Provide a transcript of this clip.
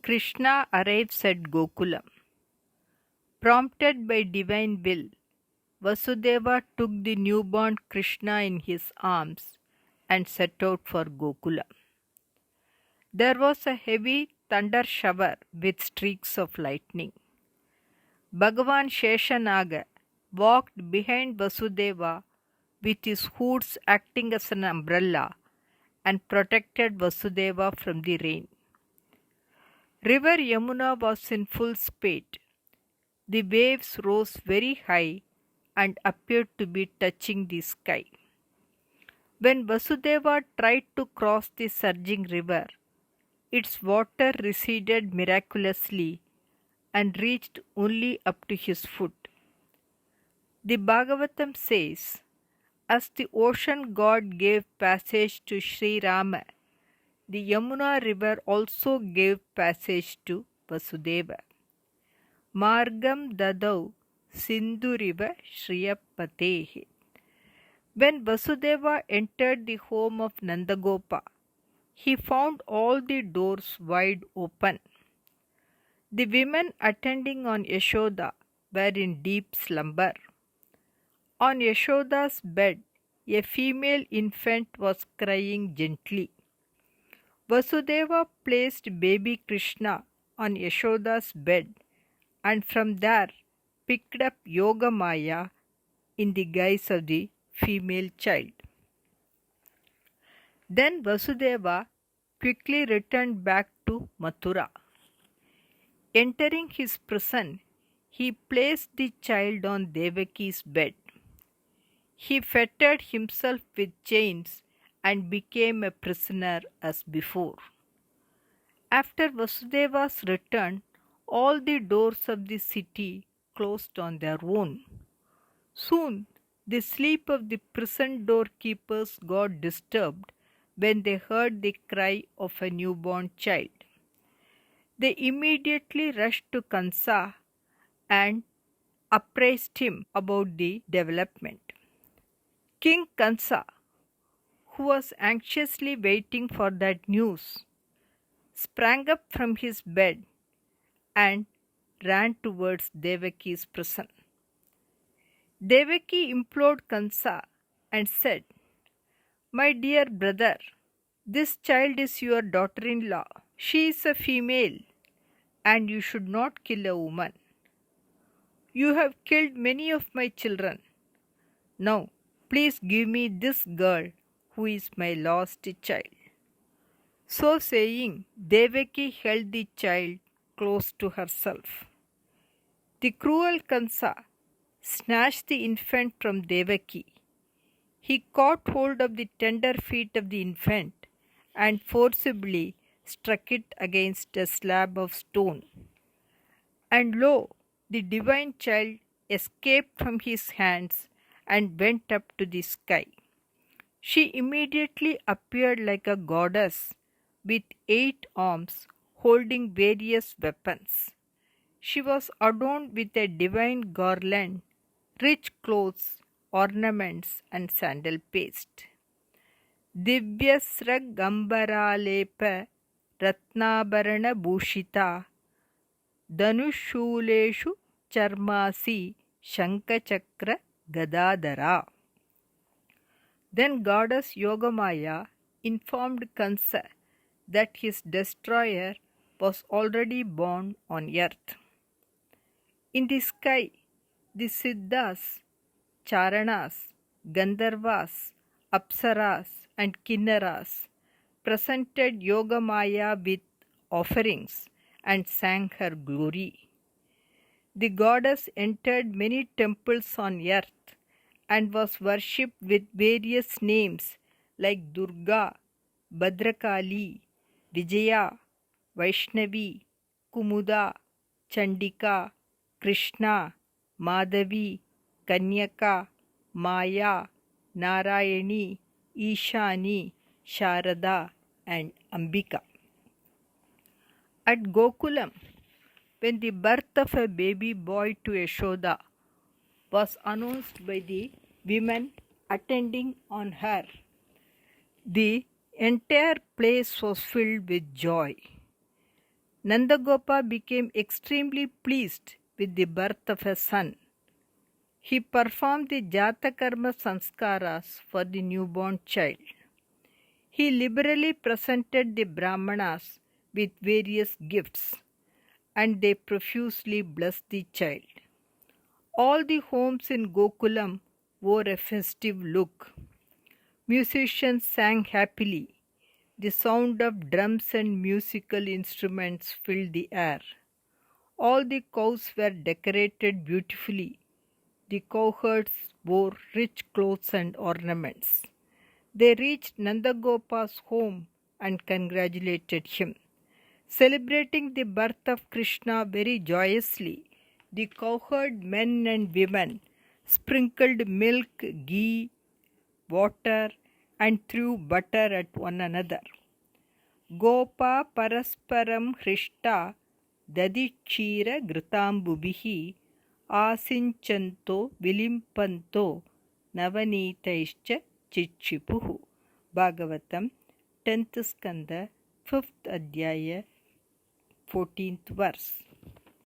Krishna arrives at Gokulam. Prompted by divine will, Vasudeva took the newborn Krishna in his arms and set out for Gokulam. There was a heavy thunder shower with streaks of lightning. Bhagavan Sheshanaga walked behind Vasudeva with his hoods acting as an umbrella and protected Vasudeva from the rain. River Yamuna was in full spate. The waves rose very high and appeared to be touching the sky. When Vasudeva tried to cross the surging river, its water receded miraculously and reached only up to his foot. The Bhagavatam says, as the ocean god gave passage to Sri Rama, the Yamuna river also gave passage to Vasudeva. Margam dadau Sindhuriva Shriyapatehe. When Vasudeva entered the home of Nandagopa, he found all the doors wide open. The women attending on Yashoda were in deep slumber. On Yashoda's bed, a female infant was crying gently. Vasudeva placed baby Krishna on Yashoda's bed and from there picked up Yogamaya in the guise of the female child. Then Vasudeva quickly returned back to Mathura. Entering his prison, he placed the child on Devaki's bed. He fettered himself with chains and became a prisoner as before. After Vasudeva's return, all the doors of the city closed on their own. Soon, the sleep of the prison doorkeepers got disturbed when they heard the cry of a newborn child. They immediately rushed to Kansa and apprised him about the development. King Kansa, who was anxiously waiting for that news, sprang up from his bed and ran towards Devaki's prison. Devaki implored Kansa and said, "My dear brother, this child is your daughter-in-law. She is a female, and you should not kill a woman. You have killed many of my children. Now, please give me this girl who is my lost child." So saying, Devaki held the child close to herself. The cruel Kansa snatched the infant from Devaki. He caught hold of the tender feet of the infant and forcibly struck it against a slab of stone. And lo, the divine child escaped from his hands and went up to the sky. She immediately appeared like a goddess with 8 arms holding various weapons. She was adorned with a divine garland, rich clothes, ornaments, and sandal paste. Divyasragambaralepa ratnabarana bhushita dhanushuleshu charmasi shankachakra gadadara. Then goddess Yogamaya informed Kansa that his destroyer was already born on earth. In the sky, the Siddhas, Charanas, Gandharvas, Apsaras, and Kinnaras presented Yogamaya with offerings and sang her glory. The goddess entered many temples on earth and was worshipped with various names like Durga, Bhadrakali, Vijaya, Vaishnavi, Kumuda, Chandika, Krishna, Madhavi, Kanyaka, Maya, Narayani, Ishani, Sharada, and Ambika. At Gokulam, when the birth of a baby boy to Yashoda was announced by the women attending on her, the entire place was filled with joy. Nandagopa became extremely pleased with the birth of a son. He performed the Jatakarma Sanskaras for the newborn child. He liberally presented the Brahmanas with various gifts, and they profusely blessed the child. All the homes in Gokulam wore a festive look. Musicians sang happily. The sound of drums and musical instruments filled the air. All the cows were decorated beautifully. The cowherds wore rich clothes and ornaments. They reached Nandagopa's home and congratulated him. Celebrating the birth of Krishna very joyously, the cowherd men and women sprinkled milk, ghee, water, and threw butter at one another. Gopa parasparam hrishta dadikshira ghrutambubihi asinchanto vilimpanto navanitaischa chichipuhu. Bhagavatam, 10th Skanda, 5th Adhyaya, 14th verse.